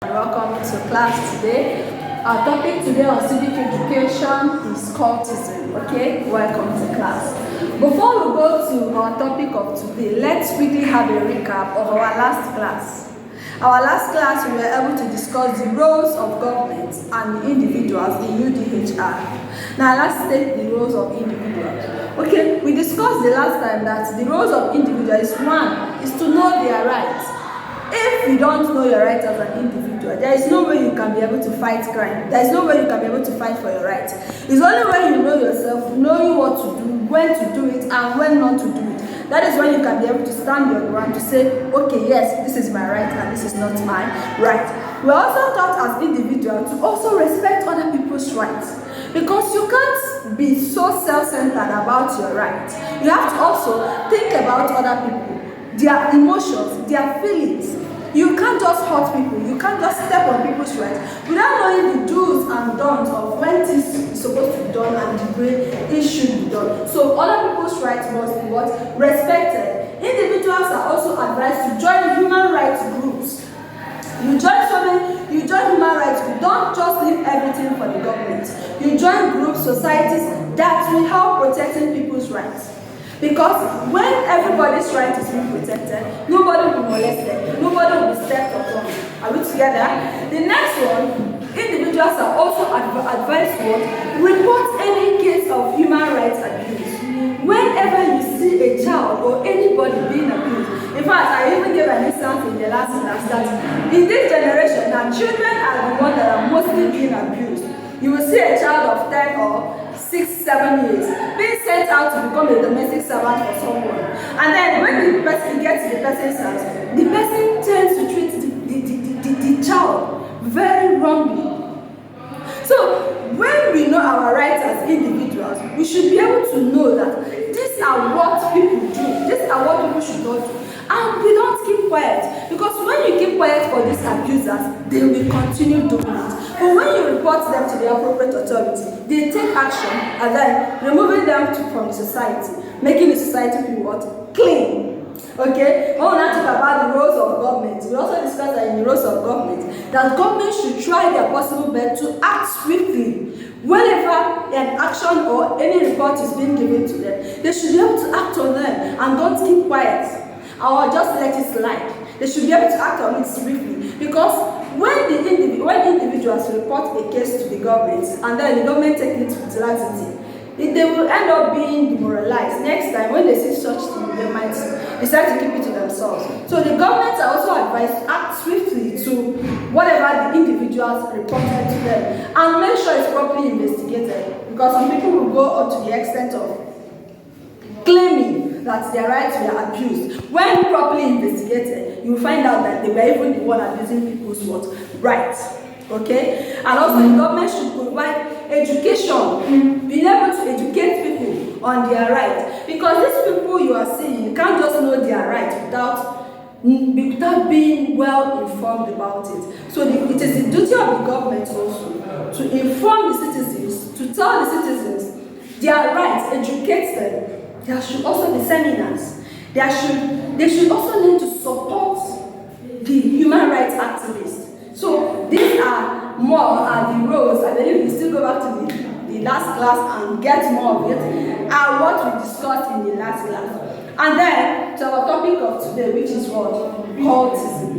Welcome to class today. Our topic today on civic education is cultism. Okay, welcome to class. Before we go to our topic of today, let's quickly have a recap of our last class. Our last class, we were able to discuss the roles of government and individuals in UDHR. Now let's take the roles of individuals. Okay, we discussed the last time that the roles of individuals is to know their rights. If you don't know your rights as an individual, there is no way you can be able to fight crime. There is no way you can be able to fight for your rights. It's only when you know yourself, knowing what to do, when to do it, and when not to do it. That is when you can be able to stand your ground to say, okay, yes, this is my right and this is not my right. We are also taught as individuals to also respect other people's rights. Because you can't be so self-centered about your rights. You have to also think about other people, their emotions, their feelings. You can't just hurt people. You can't just step on people's rights without knowing the do's and don'ts of when this is supposed to be done and the way it should be done. So other people's rights must be what? Respected. Individuals are also advised to join human rights groups. You join human rights groups. Don't just leave everything for the government. You join groups, societies that will help protecting people's rights. Because when everybody's right is being protected, nobody will molest them, nobody will be stepped upon. Are we together? The next one, individuals are also advised to report any case of human rights abuse. Whenever you see a child or anybody being abused, in fact, I even gave an instance in the last class that in this generation, now children are the ones that are mostly being abused. You will see a child of 10 or 6, 7 years being sent out to become a domestic servant for someone, and then when the person gets to the person's house, the person tends to treat the child very wrongly. So when we know our rights as individuals, we should be able to know that these are what people do, these are what people should not do, and we don't keep quiet, because when you keep quiet for these abusers, they will continue doing it. But when you report them to the appropriate authority, they take action and then removing them from the society, making the society feel what? Clean. Okay? When we now talk about the roles of government, we also discussed that in the roles of government, that government should try their possible best to act swiftly. Whenever an action or any report is being given to them, they should be able to act on them and don't keep quiet or just let it slide. They should be able to act on it swiftly, because when individuals report a case to the government and then the government takes it with laxity, they will end up being demoralized. Next time, when they see such thing, they might decide to keep it to themselves. So the governments are also advised to act swiftly to whatever the individuals reported to them and make sure it's properly investigated, because some people will go up to the extent of claiming that their rights were abused. When properly investigated, you will find out that they were even the one abusing people's rights. Okay? And also the government should provide education, being able to educate people on their rights. Because these people you are seeing, you can't just know their rights without being well informed about it. So it is the duty of the government also to inform the citizens, to tell the citizens their rights, educate them. There should also be seminars. They should also learn to support the human rights activists. So these are the roles. I believe we still go back to the last class and get more of it, and what we discussed in the last class. And then to our topic of today, which is what? Cultism.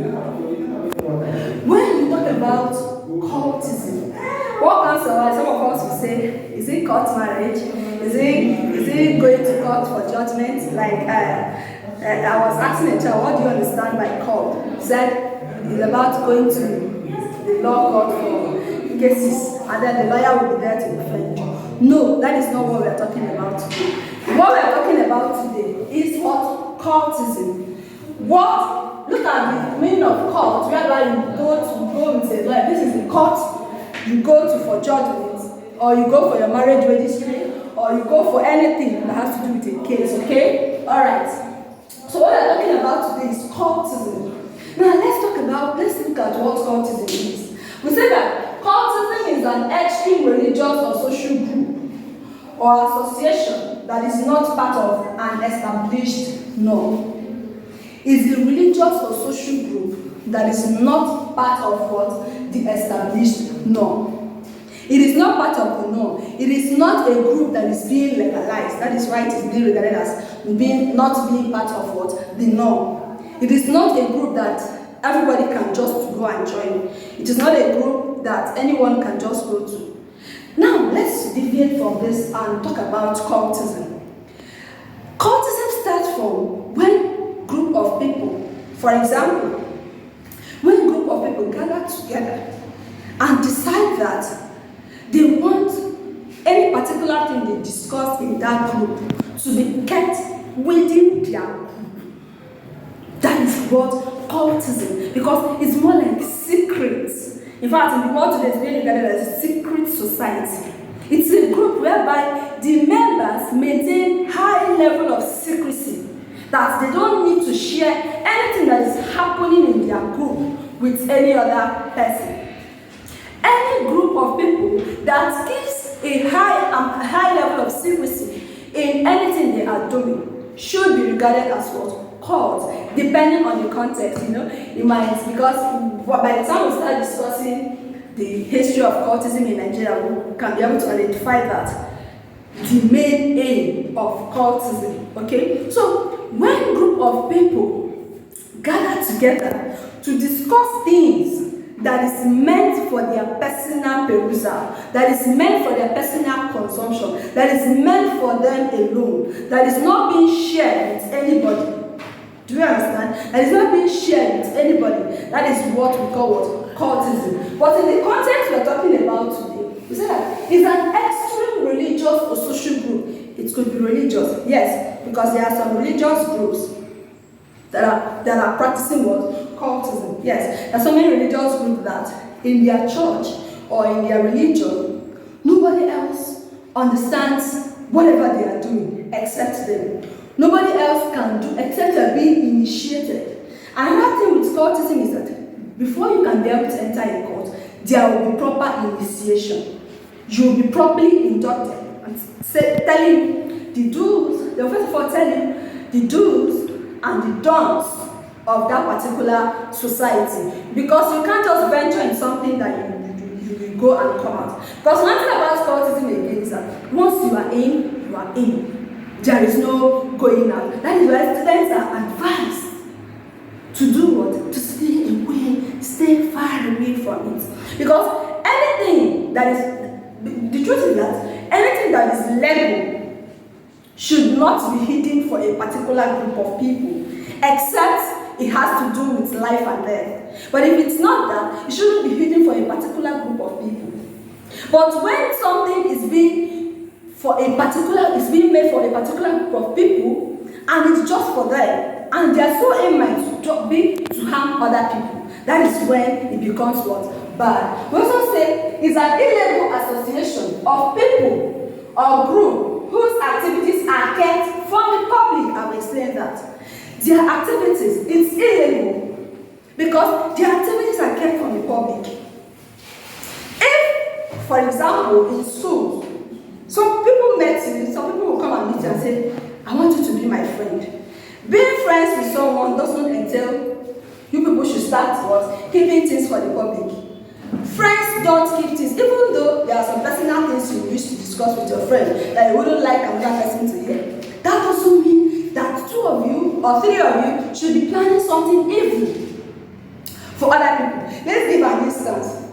When you talk about cultism, what comes to mind? Some of us will say, is it court marriage? Is it going to court for judgment? Like I was asking a child, what do you understand by court? He said it's about going to the law court for cases, and then the lawyer will be there to defend you. No, that is not what we are talking about today. What we are talking about today is what? Cultism. Look at the meaning of court, whereby you go and say, like, this is the court you go to for judgment, or you go for your marriage registry, or you go for anything that has to do with a case, okay? Alright. So what we're talking about today is cultism. Now let's look at what cultism is. We say that cultism is an extreme religious or social group or association that is not part of an established norm. It's the religious or social group that is not part of what? The established norm. It is not part of the norm. It is not a group that is being legalized. That is why it is being regarded as not being part of what? The norm. It is not a group that everybody can just go and join. It is not a group that anyone can just go to. Now, let's deviate from this and talk about cultism. Cultism starts from when group of people, for example, when a group of people gather together and decide that they want any particular thing they discuss in that group to be kept within their group. That is what cultism, because it's more like secrets. In fact, in the world today, it's being regarded as a secret society. It's a group whereby the members maintain high level of secrecy, that they don't need to share anything that is happening in their group with any other person. Any group of people that keeps a high level of secrecy in anything they are doing should be regarded as what? Cult, depending on the context. You might, because by the time we start discussing the history of cultism in Nigeria, we can be able to identify that the main aim of cultism. Okay, so when a group of people gather together to discuss things that is meant for their personal perusal, that is meant for their personal consumption, that is meant for them alone, that is not being shared with anybody. Do you understand? That is not being shared with anybody. That is what we call what? Cultism. But in the context we are talking about today, we say that it's an extreme religious or social group. It could be religious, yes, because there are some religious groups that are practicing what? Cultism. Yes, there are so many religious groups that in their church or in their religion, nobody else understands whatever they are doing except them. Nobody else can do except they're being initiated. Another thing with cultism is that before you can be able to enter a cult, there will be proper initiation. You will be properly inducted and telling you the do's. They'll first of all tell you the do's and the don'ts of that particular society, because you can't just venture in something that you will go and come out. Because one thing about cultism again is that once you are in, you are in. There is no going out. That is why students are advised to do what? To stay away, stay far away from it. Because anything that is, the truth is that anything that is legal should not be hidden for a particular group of people, except it has to do with life and death. But if it's not that, it shouldn't be hidden for a particular group of people. But when something is being made for a particular group of people, and it's just for them, and they are so aiming to harm other people, that is when it becomes what? Bad. We also say it's an illegal association of people or group whose activities are kept from the public. I will explain that. Their activities, it's illegal because their activities are kept from the public. If, for example, in schools, some people met you, some people will come and meet you and say, I want you to be my friend. Being friends with someone doesn't entail you people should start what? Keeping things for the public. Friends don't keep things, even though there are some personal things you wish to discuss with your friend that you wouldn't like another person to hear. That doesn't mean that 2 of you or 3 of you should be planning something evil for other people. Let's give an instance.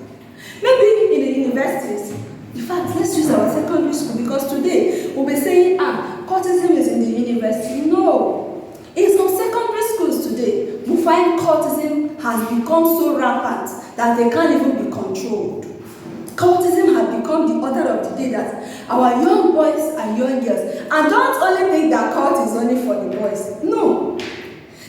Maybe in the universities, in fact, let's use our secondary school, because today we'll be saying, cultism is in the university. No. In some secondary schools today, we find cultism has become so rampant that they can't even be controlled. Cultism has become the order of the day that our young boys and young girls, and don't only think that cult is only for the boys. No.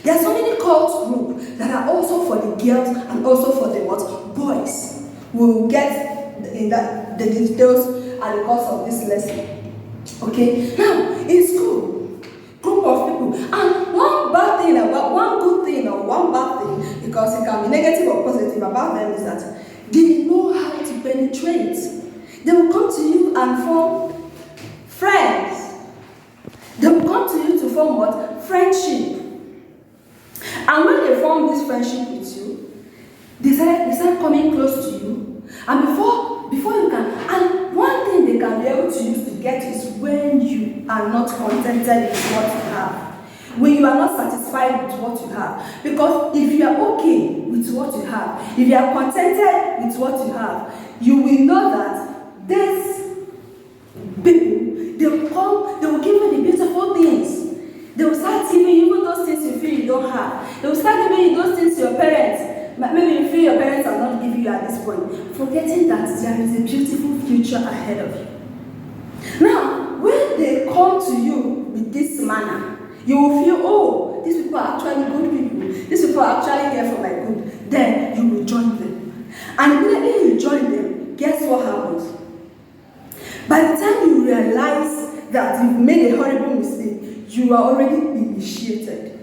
There are so many cult groups that are also for the girls and also for the what? Boys. We'll get in that the details at the course of this lesson. Okay, now in school, group of people, and one good thing or one bad thing, because it can be negative or positive about them, is that they know how to penetrate. They will come to you and form friends. They will come to you to form what? Friendship. And when they form this friendship with you, coming close to you, and before you can, and one thing they can be able to use to get is when you are not contented with what you have. When you are not satisfied with what you have. Because if you are okay with what you have, if you are contented with what you have, you will know that these people, they will give you the beautiful things. They will start giving you even those things you feel you don't have. They will start giving you those things your parents, maybe you feel your parents are not giving you at this point, forgetting that there is a beautiful future ahead of you. Now, when they come to you with this manner, you will feel, oh, these people are actually good people. These people are actually here for my good. Then you will join them. And immediately you join them, guess what happens? By the time you realize that you've made a horrible mistake, you are already initiated.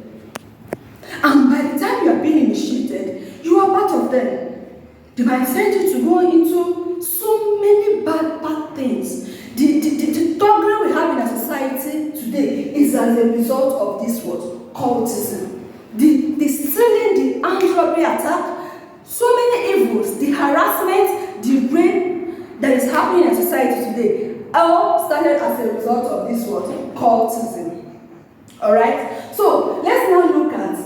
And by the time you are being initiated, you are part of them. They might send you to go into so many bad things. The problem we have in our society today is as a result of this word, cultism. The stealing, the armed robbery attack, so many evils, the harassment, the rape that is happening in society today, all started as a result of this word, cultism. Alright? So, let's now look at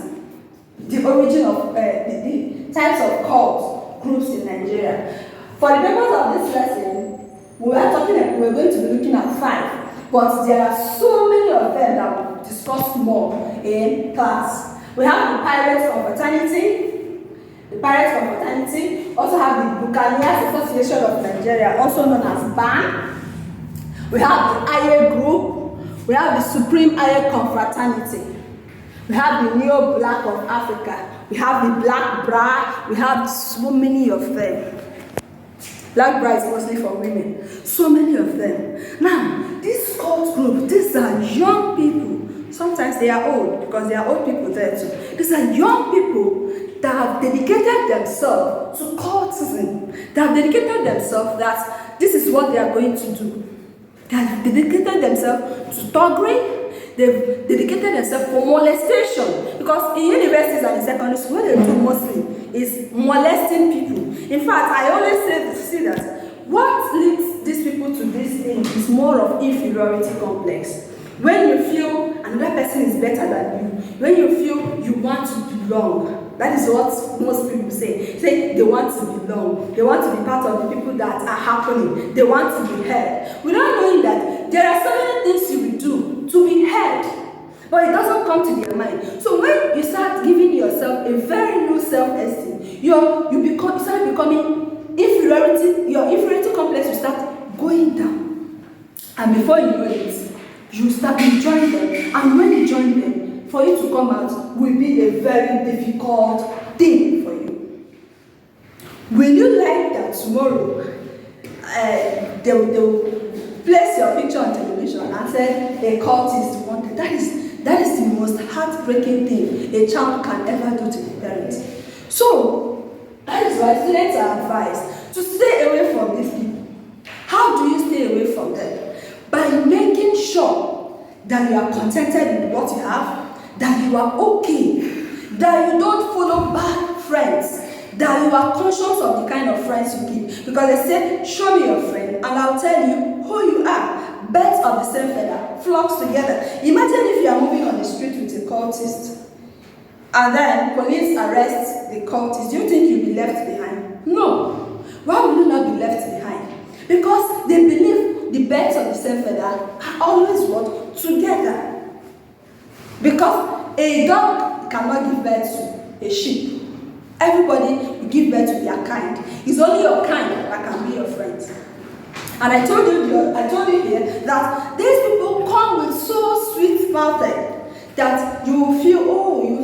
the origin of the types of cult groups in Nigeria. For the purpose of this lesson, we're going to be looking at 5, but there are so many of them that we'll discuss more in class. We have the Pirates Confraternity. The Pirates Confraternity. Also have the Buccaneers Association of Nigeria, also known as BAN. We have the Aye Group. We have the Supreme Aye Confraternity. We have the Neo Black of Africa. We have the Black Bra. We have so many of them. Black Bra is mostly for women. So many of them. Now, this cult group, these are young people. Sometimes they are old, because there are old people there too. These are young people that have dedicated themselves to cultism. They have dedicated themselves that this is what they are going to do. They have dedicated themselves to thuggery. They've dedicated themselves for molestation. Because in universities and in secondary school, what they do mostly is molesting people. In fact, I always see that what leads these people to this thing is more of inferiority complex. When you feel another person is better than you, when you feel you want to belong, that is what most people say. Say they want to belong, they want to be part of the people that are happening, they want to be heard. Without knowing that there are so many things you will do to be heard, but it doesn't come to their mind. So when you start giving yourself a very low self-esteem, you start becoming inferiority, your inferiority complex will start going down. And before you know it, you start enjoying them. And when you join them, for you to come out will be a very difficult thing for you. Will you like that tomorrow they will place your picture on television and say a cult is wanted? That is the most heartbreaking thing a child can ever do to the parents. So that is why students are advised to stay away from these people. How do you stay away from them? By making sure that you are contented with what you have, that you are okay, that you don't follow bad friends, that you are conscious of the kind of friends you keep. Because they say, show me your friend and I'll tell you who you are. Birds of the same feather flocks together. Imagine if you are moving on the street with a cultist and then police arrest the cultist. Do you think you'll be left behind? No. Why will you not be left behind? Because they believe the birds of the same feather are always what? Together. Because a dog cannot give birth to a sheep. Everybody will give birth to their kind. It's only your kind that can be your friends. And I told you here that these people come with so sweet-mouthed that you will feel,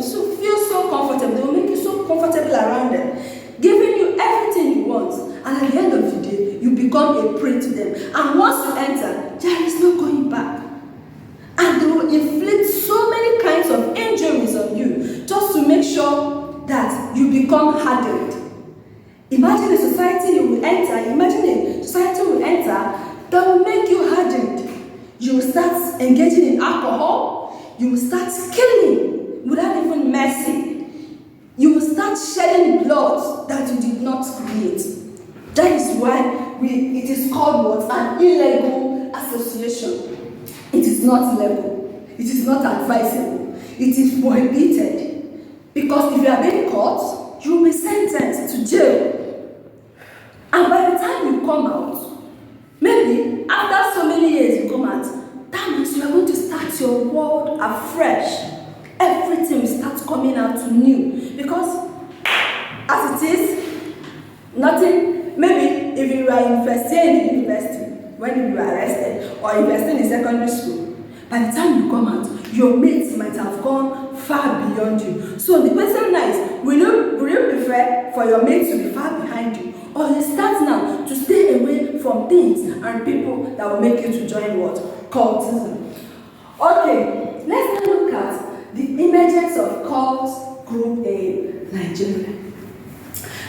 feel so comfortable. They will make you so comfortable around them, giving you everything you want. And at the end of the day, you become a prey to them. And once you enter, there is no going back. And they will inflict so many kinds of injuries on you just to make sure that you become hardened. Imagine a society you will enter, that will make you hardened. You will start engaging in alcohol, you will start killing without even mercy. you will start shedding blood that you did not create. That is why it is called what? An illegal association. It is not legal. It is not advisable. It is prohibited. Because if you are being caught, you will be sentenced to jail. And by the time you come out, maybe after so many years you come out, that means you are going to start your world afresh. Everything will start coming out new. Because as it is, nothing, maybe if you are in first year in university, when you were arrested, or investing in secondary school, by the time you come out, your mates might have gone far beyond you. So the question now is, will you prefer for your mates to be far behind you? Or you start now to stay away from things and people that will make you to join what? Cultism. Okay, let's now look at the emergence of cult group in Nigeria.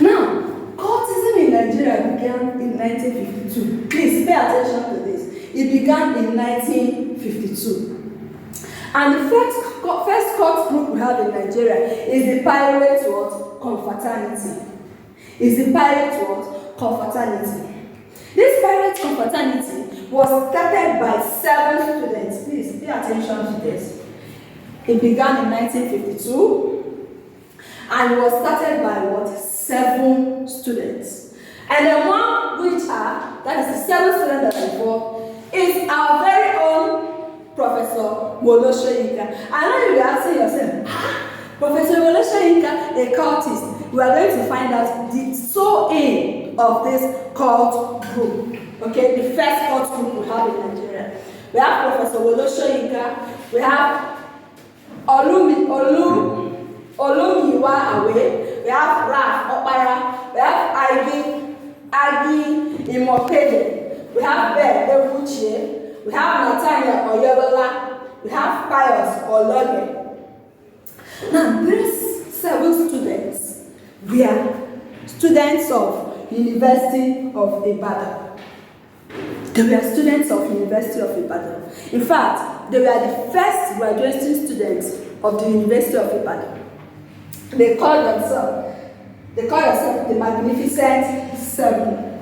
Now, cultism in Nigeria began in 1952. Please pay attention to this. It began in 1952. And the first cult group we have in Nigeria is the Pirate Confraternity. Is the Pirate Confraternity. This Pirate Confraternity was started by 7 students. Please pay attention to this. It began in 1952 and it was started by 7 students. And the one which that is the 7 students that are involved, is our very own Professor Wole Soyinka. I know you will be asking yourself, Professor Wole Soyinka, a cultist. We are going to find out the sole aim of this cult group. Okay, the first cult group we have in Nigeria. We have Professor Wole Soyinka, we have Olumiyiwa Awe, we have Ralph Okpara, we have Agi Imokede, we have Ben Ewuchie, we have Nathaniel Oyebola, we have Pius Ologe. Now, these 7 students were students of University of Ibadan. They were students of University of Ibadan. In fact, they were the first graduating students of the University of Ibadan. They call themselves the Magnificent 7.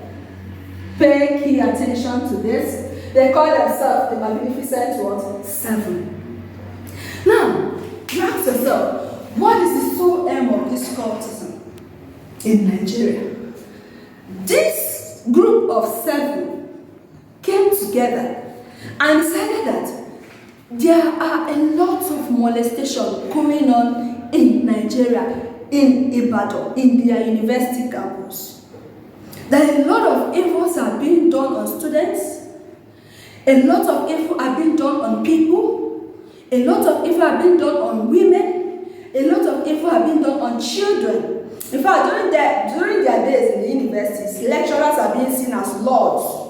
Pay key attention to this. They call themselves the Magnificent 7. Now, you ask yourself, what is the sole aim of this cultism in Nigeria? This group of 7 came together and decided that there are a lot of molestation going on in Nigeria, in Ibadan, in their university campus. That a lot of evils are being done on students, a lot of evil are being done on people, a lot of evil are being done on women, a lot of evil are being done on children. In fact, during their days in the universities, lecturers are being seen as lords.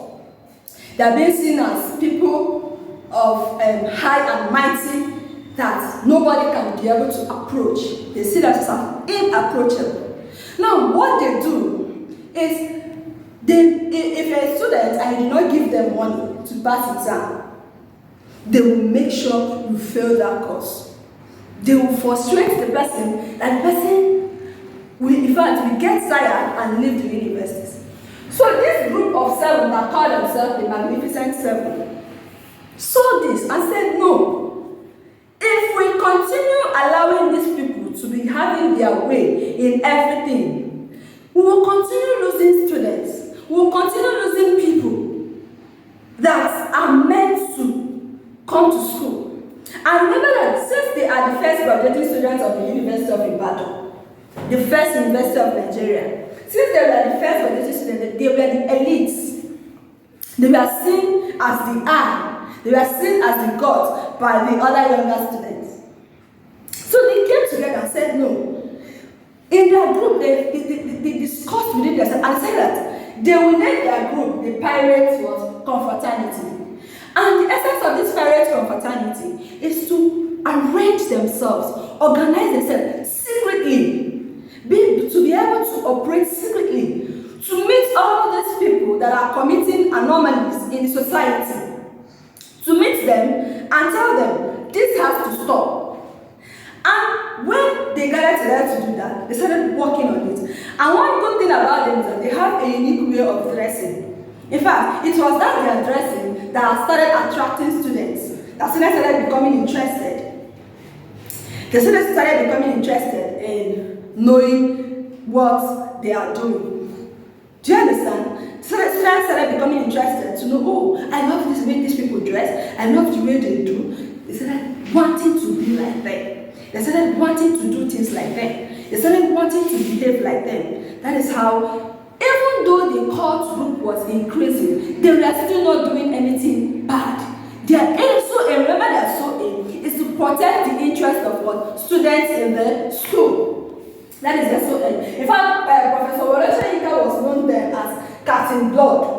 They are being seen as people of high and mighty that nobody can be able to approach. They see themselves as inapproachable. Now, what they do is, if you're a student and you do not give them money to pass exam, they will make sure you fail that course. They will frustrate the person, that the person will, in fact, will get tired and leave the universities. So this group of 7 that call themselves the Magnificent 7 saw this and said, no, if we continue allowing these people to be having their way in everything, we will continue losing students, we will continue losing people that are meant to come to school. And remember that since they are the first graduating students of the University of Ibadan, the first university of Nigeria, since they were the first graduating students, they were the elites. They were seen as the eye. They were seen as the god by the other younger students. So they came together and said, no. In their group, they discussed within themselves and said that they will name their group the Pirate Confraternity. And the essence of this Pirate Confraternity is to arrange themselves, organize themselves secretly, to be able to operate secretly, to meet all these people that are committing anomalies in society, to meet them and tell them this has to stop. And when they gathered together to do that, they started working on it. And one good thing about them is that they have a unique way of dressing. In fact, it was that their dressing that started attracting students. That students started becoming interested. The students started becoming interested in knowing what they are doing. Do you understand? Students started becoming interested to know, oh, I love this way these people dress. I love the way they do. They started wanting to be like them. They started wanting to do things like them. They started wanting to behave like them. That is how, even though the cult group was increasing, they were still not doing anything bad. Their aim, remember their sole aim is to protect the interest of what? Students in the school. That is their sole aim. In fact, Professor Wole Soyinka was known then as Captain Blood.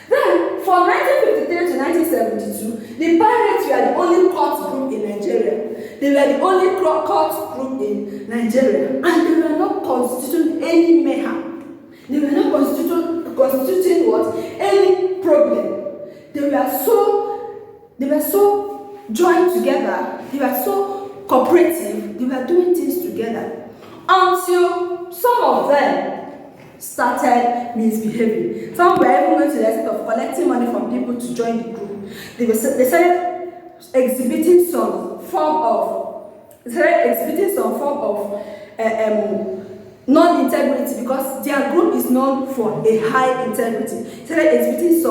Then, from 1953 to 1972, the pirates were the only cult group in Nigeria. They were the only cult group in Nigeria, and they were not constituting any mayhem. They were not constituting what? Any problem. They were so joined together. They were so cooperative. They were doing things together until some of them started misbehaving. Some were even going to the extent of collecting money from people to join the group. They started exhibiting some form of non-integrity, because their group is known for a high integrity. They started exhibiting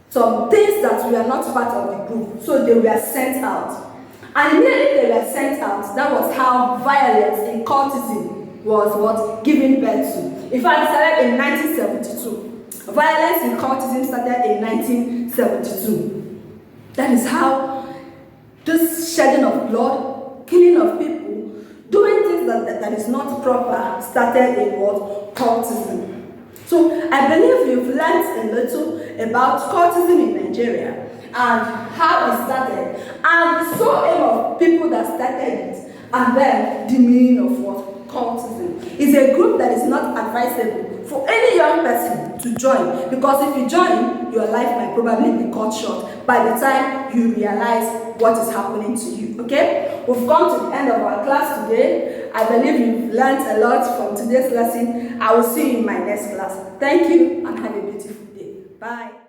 some things that were not part of the group, so they were sent out. And immediately they were sent out, that was how violence in cultism was what? Given birth to. In fact, it started in 1972. Violence in cultism started in 1972. That is how this shedding of blood, killing of people, doing things that is not proper started in what? Cultism. So I believe you've learned a little about cultism in Nigeria and how it started, and the sole aim of people that started it, and then the meaning of what? Cultism. Is a group that is not advisable for any young person to join, because if you join, your life might probably be cut short by the time you realize what is happening to you. Okay, we've come to the end of our class today. I believe you've learned a lot from today's lesson. I will see you in my next class. Thank you and have a beautiful day. Bye.